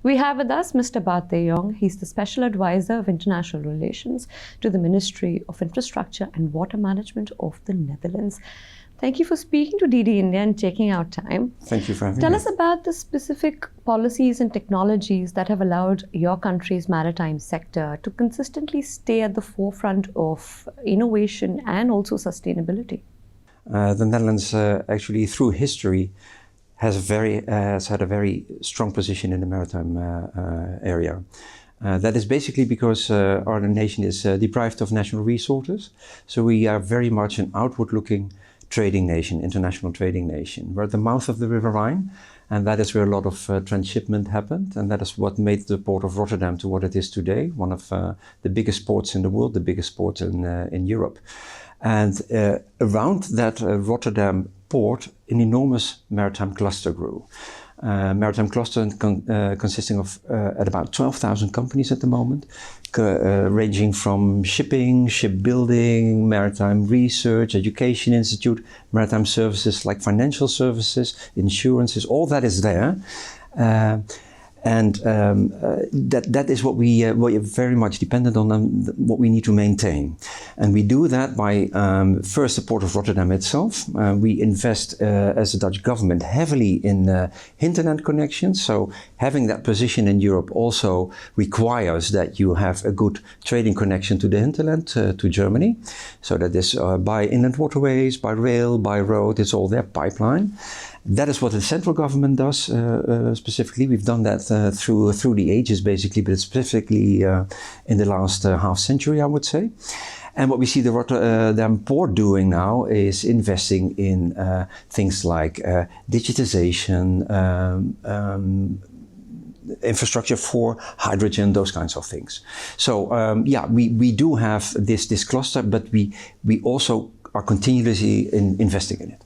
We have with us Mr. Bart de Jong. He's the Special Advisor of International Relations to the Ministry of Infrastructure and Water Management of the Netherlands. Thank you for speaking to DD India and taking out time. Thank you for having me. Tell us about the specific policies and technologies that have allowed your country's maritime sector to consistently stay at the forefront of innovation and also sustainability. The Netherlands actually through history has had a very strong position in the maritime area. That is basically because our nation is deprived of natural resources. So we are very much an outward-looking trading nation, international trading nation. We're at the mouth of the River Rhine, and that is where a lot of transshipment happened, and that is what made the port of Rotterdam to what it is today, one of the biggest ports in the world, the biggest port in Europe. And around that Rotterdam port, an enormous maritime cluster grew. Maritime cluster consisting of at about 12,000 companies at the moment, ranging from shipping, shipbuilding, maritime research, education institute, maritime services like financial services, insurances, all that is there. That is what we are very much dependent on and what we need to maintain. And we do that by first the Port of Rotterdam itself. We invest as a Dutch government heavily in hinterland connections. So having that position in Europe also requires that you have a good trading connection to the hinterland, to Germany. So that is by inland waterways, by rail, by road, it's all there, pipeline. That is what the central government does specifically. We've done that through the ages basically, but specifically in the last half century, I would say. And what we see the Rotterdam port doing now is investing in things like digitization, infrastructure for hydrogen, those kinds of things. So we do have this cluster, but we also are continuously investing in it.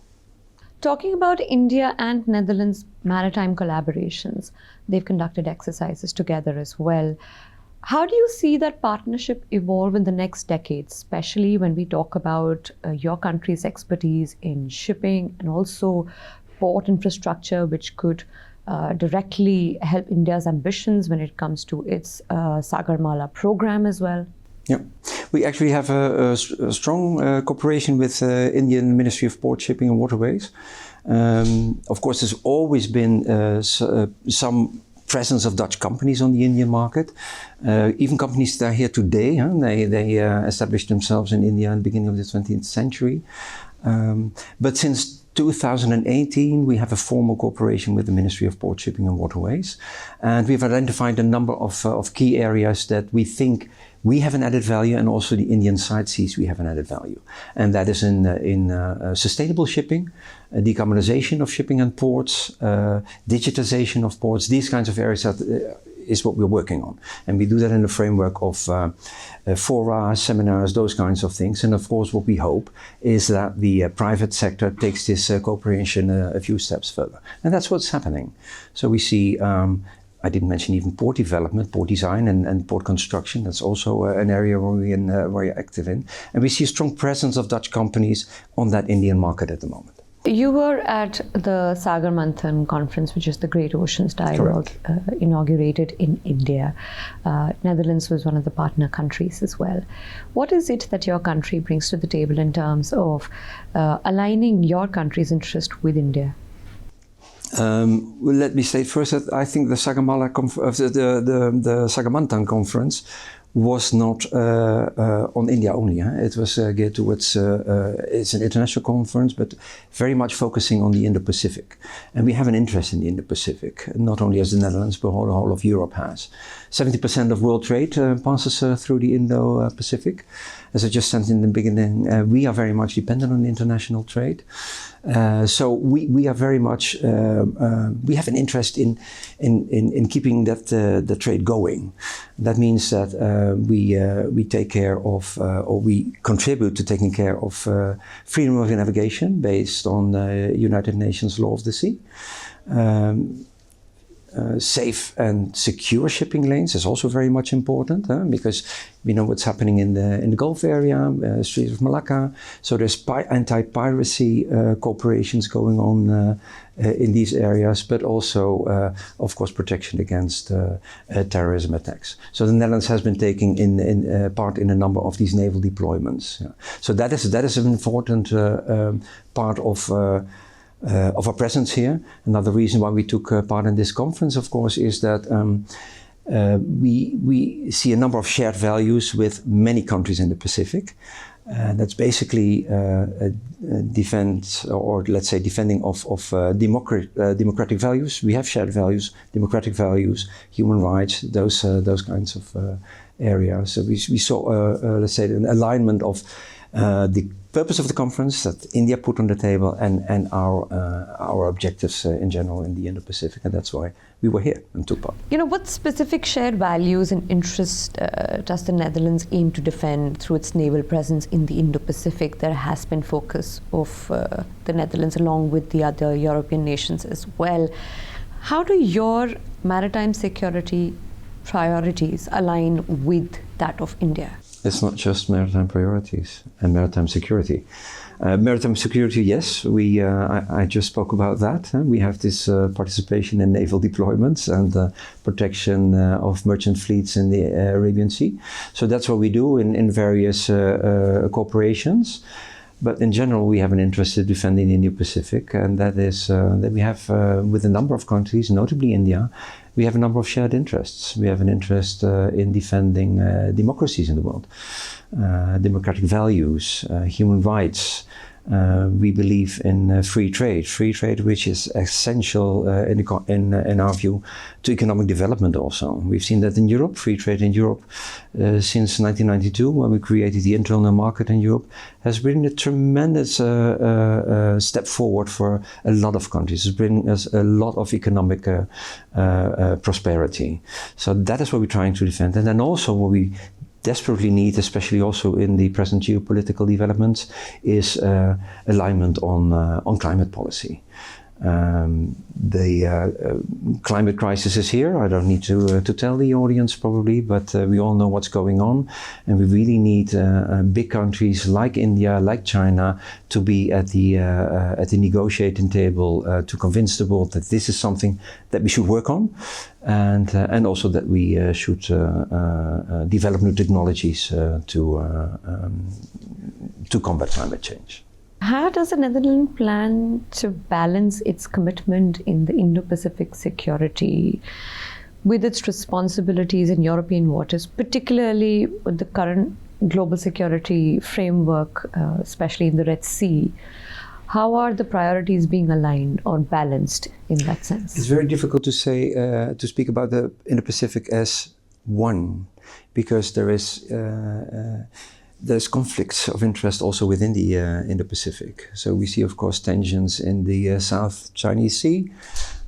Talking about India and Netherlands maritime collaborations, they've conducted exercises together as well. How do you see that partnership evolve in the next decade, especially when we talk about your country's expertise in shipping and also port infrastructure, which could directly help India's ambitions when it comes to its Sagarmala program as well? Yeah, we actually have a strong cooperation with the Indian Ministry of Port, Shipping and Waterways. Of course, there's always been some presence of Dutch companies on the Indian market. Even companies that are here today, they established themselves in India in the beginning of the 20th century. But since 2018, we have a formal cooperation with the Ministry of Port, Shipping and Waterways. And we've identified a number of key areas that we think we have an added value, and also the Indian side sees we have an added value. And that is in sustainable shipping, decarbonization of shipping and ports, digitization of ports, these kinds of areas is what we're working on. And we do that in the framework of fora, seminars, those kinds of things. And of course, what we hope is that the private sector takes this cooperation a few steps further. And that's what's happening. So we see, I didn't mention even port development, port design and port construction. That's also an area where we're active in. And we see a strong presence of Dutch companies on that Indian market at the moment. You were at the Sagar Manthan conference, which is the Great Oceans Dialogue, inaugurated in India. Netherlands was one of the partner countries as well. What is it that your country brings to the table in terms of aligning your country's interest with India? Well, let me say first that I think the Sagar Manthan conference was not on India only. It was geared towards, it's an international conference, but very much focusing on the Indo-Pacific. And we have an interest in the Indo-Pacific, not only as the Netherlands, but the whole of Europe has. 70% of world trade passes through the Indo-Pacific. As I just said in the beginning, we are very much dependent on international trade. So we are very much, we have an interest in keeping that the trade going. That means that we take care of, or we contribute to taking care of freedom of navigation based on United Nations Law of the Sea. safe and secure shipping lanes is also very much important, because we know what's happening in the Gulf area, Strait of Malacca. So there's anti-piracy corporations going on in these areas, but also, of course, protection against terrorism attacks. So the Netherlands has been taking part in a number of these naval deployments. Yeah. So that is an important part of our presence here. Another reason why we took part in this conference, of course, is that we see a number of shared values with many countries in the Pacific. That's basically defense, or let's say defending of democratic values. We have shared values, democratic values, human rights, those kinds of areas. So we saw, let's say, an alignment of the purpose of the conference that India put on the table, and our objectives in general in the Indo-Pacific, and that's why we were here and took part. What specific shared values and interests does the Netherlands aim to defend through its naval presence in the Indo-Pacific? There has been focus of the Netherlands along with the other European nations as well. How do your maritime security priorities align with that of India? It's not just maritime priorities and maritime security. Maritime security, yes, I just spoke about that. We have this participation in naval deployments and protection of merchant fleets in the Arabian Sea. So that's what we do in various corporations. But in general, we have an interest in defending the Indo-Pacific, and that is that we have with a number of countries, notably India, we have a number of shared interests. We have an interest in defending democracies in the world, democratic values, human rights. We believe in free trade which is essential in our view to economic development also. We've seen that in Europe, free trade in Europe since 1992, when we created the internal market in Europe, has been a tremendous step forward for a lot of countries. It's bringing us a lot of economic prosperity. So that is what we're trying to defend. And then also what we desperately need, especially also in the present geopolitical developments, is alignment on climate policy. The climate crisis is here. I don't need to tell the audience probably, but we all know what's going on, and we really need big countries like India, like China, to be at the negotiating table to convince the world that this is something that we should work on, and also that we should develop new technologies to combat climate change. How does the Netherlands plan to balance its commitment in the Indo-Pacific security with its responsibilities in European waters, particularly with the current global security framework, especially in the Red Sea? How are the priorities being aligned or balanced in that sense? It's very difficult to say, to speak about the Indo-Pacific as one, because there's conflicts of interest also within the Indo-Pacific. So we see, of course, tensions in the South Chinese Sea.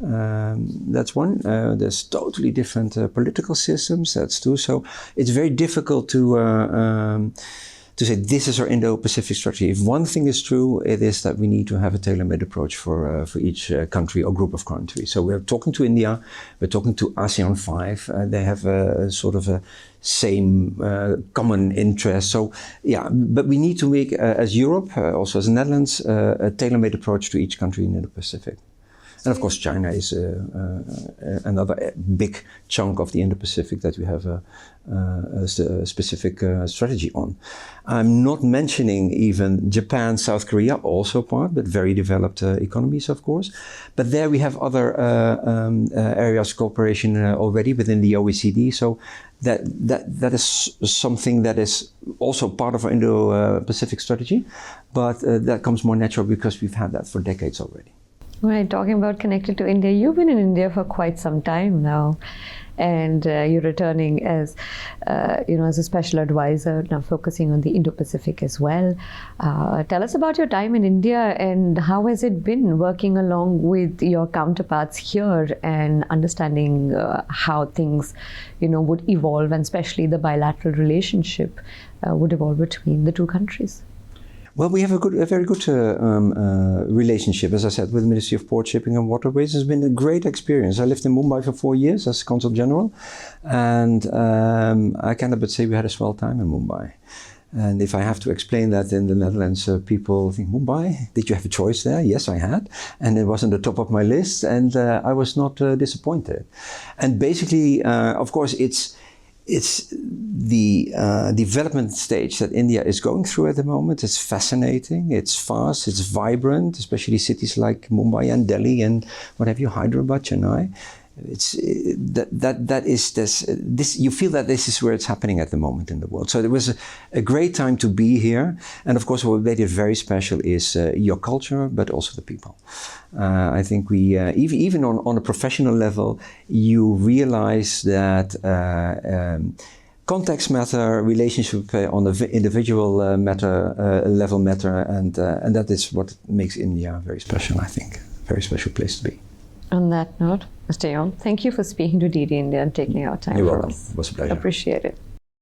That's one. There's totally different political systems. That's two. So it's very difficult to say this is our Indo-Pacific strategy. If one thing is true, it is that we need to have a tailor-made approach for each country or group of countries. So we're talking to India, we're talking to ASEAN 5. They have a sort of a same common interest. So yeah, but we need to make, as Europe, also as the Netherlands, a tailor-made approach to each country in the Pacific. And of course, China is another big chunk of the Indo-Pacific that we have a specific strategy on. I'm not mentioning even Japan, South Korea, also part, but very developed economies, of course. But there we have other areas of cooperation already within the OECD. So that is something that is also part of our Indo-Pacific strategy, but that comes more natural because we've had that for decades already. Right, talking about connected to India, you've been in India for quite some time now, and you're returning as, as a special advisor, now focusing on the Indo-Pacific as well. Tell us about your time in India and how has it been working along with your counterparts here and understanding how things, would evolve, and especially the bilateral relationship would evolve between the two countries. Well, we have a very good relationship, as I said, with the Ministry of Port, Shipping and Waterways. It's been a great experience. I lived in Mumbai for 4 years as Consul General, and I cannot but say we had a swell time in Mumbai. And if I have to explain that in the Netherlands, people think, Mumbai, did you have a choice there? Yes, I had. And it was on the top of my list, and I was not disappointed. And basically, of course, it's the development stage that India is going through at the moment. It's fascinating, it's fast, it's vibrant, especially cities like Mumbai and Delhi and what have you, Hyderabad, Chennai. It's this. You feel that this is where it's happening at the moment in the world. So it was a great time to be here, and of course, what made it very special is your culture, but also the people. I think we even on a professional level, you realize that. Context matter, relationship on the individual level matter, and that is what makes India very special. I think very special place to be. On that note, Mr. Jong, thank you for speaking to DD India and taking our time You're for welcome. us. It was a pleasure. Appreciate it.